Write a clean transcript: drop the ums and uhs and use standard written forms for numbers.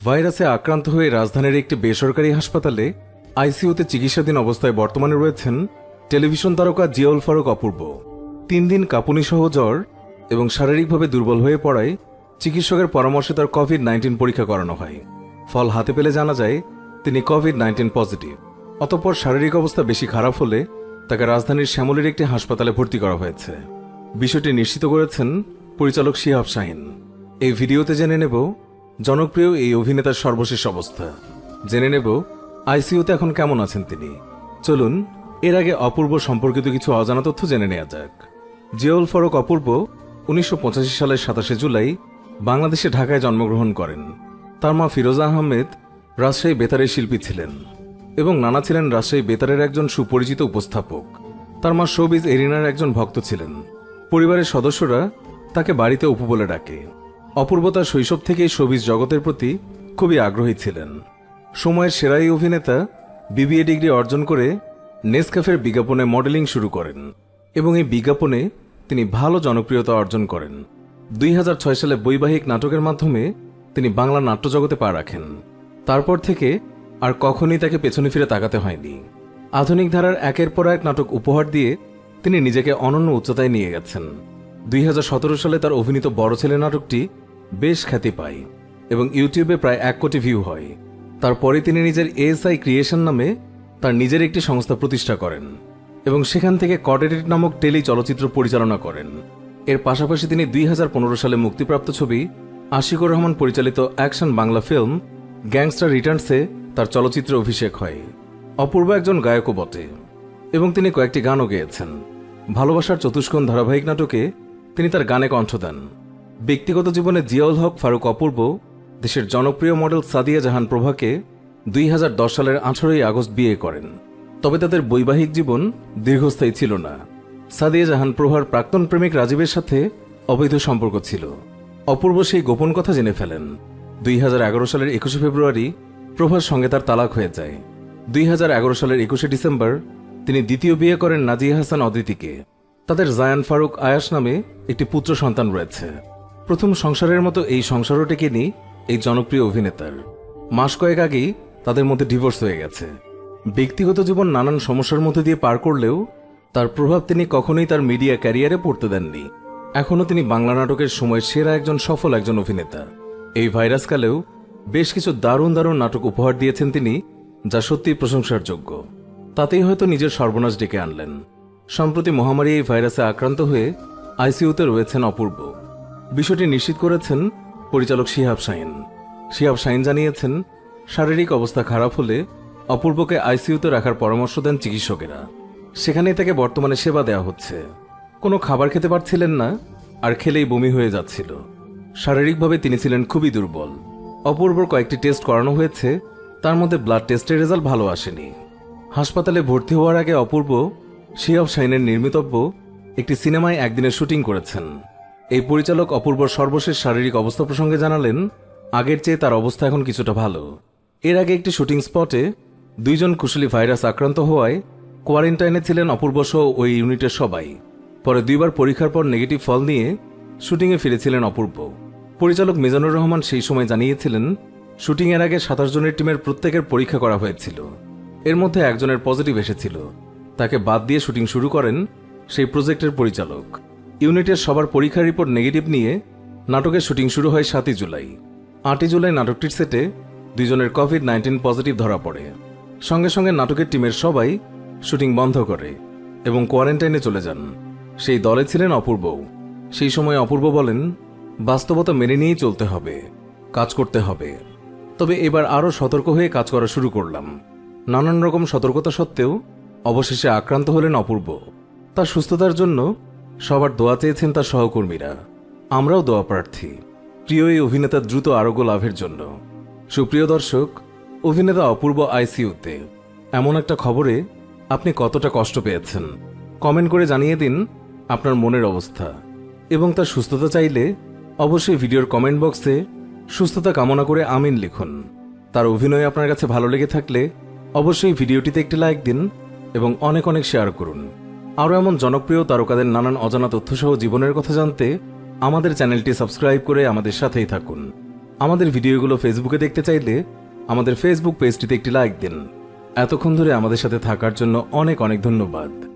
ভাইরাসে আক্রান্ত হয়ে রাজধানীর একটি বেসরকারি হাসপাতালে আইসিইউতে চিকিৎসাধীন অবস্থায় বর্তমানে রয়েছেন টেলিভিশন তারকা জিয়াউল ফারুক অপূর্ব। 3 দিন কাঁপুনি সহ জ্বর এবং শারীরিকভাবে দুর্বল হয়ে পড়ায় চিকিৎসকের পরামর্শে তার কোভিড-19 পরীক্ষা করানো হয়। ফল হাতে পেলে জানা যায় তিনি কোভিড-19 পজিটিভ। অতঃপর শারীরিক অবস্থা বেশি খারাপ হলে তাকে রাজধানীর শ্যামলীর একটি হাসপাতালে ভর্তি করা হয়েছে। বিষয়টি নিশ্চিত করেছেন পরিচালক শিহাব শাহীন। এই ভিডিওতে জেনে নেব জনপ্রিয় এই অভিনেতার সর্বশেষ অবস্থা। জেনে নেব আইসিইউতে এখন কেমন আছেন তিনি। চলুন এর আগে অপূর্ব সম্পর্কিত কিছু অজানা তথ্য জেনে নেওয়া যাক। জিয়াউল ফারুক অপূর্ব 1985 সালের 27 জুলাই বাংলাদেশে ঢাকায় জন্মগ্রহণ করেন। তার মা ফিরোজা আহমেদ রাজশাহী বেতারের শিল্পী ছিলেন এবং নানা ছিলেন রাজশাহী বেতারের একজন সুপরিচিত উপস্থাপক। তার মা শোবিজ এরিনার একজন ভক্ত ছিলেন। পরিবারের সদস্যরা তাকে বাড়িতে অপু বলে ডাকে। অপূর্ব তার শৈশব থেকেই শোবিজ জগতের প্রতি খুবই আগ্রহী ছিলেন। সময়ের সেরা এই অভিনেতা বিবিএ ডিগ্রি অর্জন করে নেসক্যাফের বিজ্ঞাপনে মডেলিং শুরু করেন এবং এই বিজ্ঞাপনে তিনি ভালো জনপ্রিয়তা অর্জন করেন। 2006 সালে বৈবাহিক নাটকের মাধ্যমে তিনি বাংলা নাট্যজগতে পা রাখেন। তারপর থেকে আর কখনই তাকে পেছনে ফিরে তাকাতে হয়নি। আধুনিক ধারার একের পর এক নাটক উপহার দিয়ে তিনি নিজেকে অনন্য উচ্চতায় নিয়ে গেছেন। 2017 সালে তার অভিনীত বড় ছেলে নাটকটি বেশ খ্যাতি পায় এবং ইউটিউবে প্রায় 1 কোটি ভিউ হয়। তারপরে তিনি নিজের এএসআই ক্রিয়েশন নামে তার নিজের একটি সংস্থা প্রতিষ্ঠা করেন এবং সেখান থেকে কডেডিট নামক টেলি চলচ্চিত্র পরিচালনা করেন। এর পাশাপাশি তিনি 2015 সালে মুক্তিপ্রাপ্ত ছবি আশিকুর রহমান পরিচালিত অ্যাকশন বাংলা ফিল্ম গ্যাংস্টার রিটার্নসে তার চলচ্চিত্র অভিষেক হয়। অপূর্ব একজন গায়কও বটে এবং তিনি কয়েকটি গানও গেয়েছেন। ভালোবাসার চতুষ্কোণ ধারাবাহিক নাটকে তিনি তার গানে কণ্ঠ দেন। ব্যক্তিগত জীবনে জিয়াউল হক ফারুক অপূর্ব দেশের জনপ্রিয় মডেল সাদিয়া জাহান প্রভাকে 2010 সালের 18 আগস্ট বিয়ে করেন। তবে তাদের বৈবাহিক জীবন দীর্ঘস্থায়ী ছিল না। সাদিয়া জাহান প্রভার প্রাক্তন প্রেমিক রাজীবের সাথে অবৈধ সম্পর্ক ছিল। অপূর্ব সেই গোপন কথা জেনে ফেলেন। 2011 সালের 21 ফেব্রুয়ারি প্রভার সঙ্গে তার তালাক হয়ে যায়। 2011 সালের 21 ডিসেম্বর তিনি দ্বিতীয় বিয়ে করেন নাজিয়া হাসান অদিতিকে। তাদের জায়ান ফারুক আয়াস নামে একটি পুত্র সন্তান রয়েছে। প্রথম সংসারের মতো এই সংসারও টেকেনি এই জনপ্রিয় অভিনেতার। মাস কয়েক আগেই তাদের মধ্যে ডিভোর্স হয়ে গেছে। ব্যক্তিগত জীবন নানান সমস্যার মধ্যে দিয়ে পার করলেও তার প্রভাব তিনি কখনোই তার মিডিয়া ক্যারিয়ারে পড়তে দেননি। এখনও তিনি বাংলা নাটকের সময় সেরা একজন সফল একজন অভিনেতা। এই ভাইরাসকালেও বেশ কিছু দারুণ দারুণ নাটক উপহার দিয়েছেন তিনি, যা সত্যিই প্রশংসার যোগ্য। তাতেই হয়তো নিজের সর্বনাশ ডেকে আনলেন। সম্প্রতি মহামারী এই ভাইরাসে আক্রান্ত হয়ে আইসিইউতে রয়েছেন অপূর্ব। বিষয়টি নিশ্চিত করেছেন পরিচালক শিহাব শাহীন। শিহাব শাহীন জানিয়েছেন, শারীরিক অবস্থা খারাপ হলে অপূর্বকে আইসিইউতে রাখার পরামর্শ দেন চিকিৎসকেরা। সেখানেই তাকে বর্তমানে সেবা দেওয়া হচ্ছে। কোনো খাবার খেতে পারছিলেন না, আর খেলেই বমি হয়ে যাচ্ছিল। শারীরিকভাবে তিনি ছিলেন খুবই দুর্বল। অপূর্বর কয়েকটি টেস্ট করানো হয়েছে, তার মধ্যে ব্লাড টেস্টের রেজাল্ট ভালো আসেনি। হাসপাতালে ভর্তি হওয়ার আগে অপূর্ব শিহাব শাহীনের নির্মিতব্য একটি সিনেমায় একদিনের শুটিং করেছেন। এই পরিচালক অপূর্বর সর্বশেষ শারীরিক অবস্থা প্রসঙ্গে জানালেন, আগের চেয়ে তার অবস্থা এখন কিছুটা ভালো। এর আগে একটি শুটিং স্পটে 2 জন কুশলী ভাইরাস আক্রান্ত হওয়ায় কোয়ারেন্টাইনে ছিলেন অপূর্ব সহ ওই ইউনিটের সবাই। পরে 2 বার পরীক্ষার পর নেগেটিভ ফল নিয়ে শুটিংয়ে ফিরেছিলেন অপূর্ব। পরিচালক মিজানুর রহমান সেই সময় জানিয়েছিলেন, শুটিংয়ের আগে 27 জনের টিমের প্রত্যেকের পরীক্ষা করা হয়েছিল। এর মধ্যে একজনের পজিটিভ এসেছিল। তাকে বাদ দিয়ে শুটিং শুরু করেন সেই প্রজেক্টের পরিচালক। ইউনিটের সবার পরীক্ষার রিপোর্ট নেগেটিভ নিয়ে নাটকের শুটিং শুরু হয় 7 জুলাই। 8 জুলাই নাটকটির সেটে 2 জনের কোভিড-19 পজিটিভ ধরা পড়ে। সঙ্গে সঙ্গে নাটকের টিমের সবাই শুটিং বন্ধ করে এবং কোয়ারেন্টাইনে চলে যান। সেই দলে ছিলেন অপূর্বও। সেই সময় অপূর্ব বলেন, বাস্তবতা মেনে নিয়েই চলতে হবে, কাজ করতে হবে। তবে এবার আরও সতর্ক হয়ে কাজ করা শুরু করলাম। নানান রকম সতর্কতা সত্ত্বেও অবশেষে আক্রান্ত হলেন অপূর্ব। তার সুস্থতার জন্য সবার দোয়া চেয়েছেন তার সহকর্মীরা। আমরাও দোয়া প্রার্থী প্রিয় এই অভিনেতার দ্রুত আরোগ্য লাভের জন্য। সুপ্রিয় দর্শক, অভিনেতা অপূর্ব আইসিইউতে, এমন একটা খবরে আপনি কতটা কষ্ট পেয়েছেন কমেন্ট করে জানিয়ে দিন আপনার মনের অবস্থা। এবং তার সুস্থতা চাইলে অবশ্যই ভিডিওর কমেন্ট বক্সে সুস্থতা কামনা করে আমিন লিখুন। তার অভিনয় আপনার কাছে ভালো লেগে থাকলে অবশ্যই ভিডিওটিতে একটি লাইক দিন এবং অনেক অনেক শেয়ার করুন। আরও এমন জনপ্রিয় তারকাদের নানান অজানা তথ্যসহ জীবনের কথা জানতে আমাদের চ্যানেলটি সাবস্ক্রাইব করে আমাদের সাথেই থাকুন। আমাদের ভিডিওগুলো ফেসবুকে দেখতে চাইলে আমাদের ফেসবুক পেজটিতে একটি লাইক দিন। এতক্ষণ ধরে আমাদের সাথে থাকার জন্য অনেক অনেক ধন্যবাদ।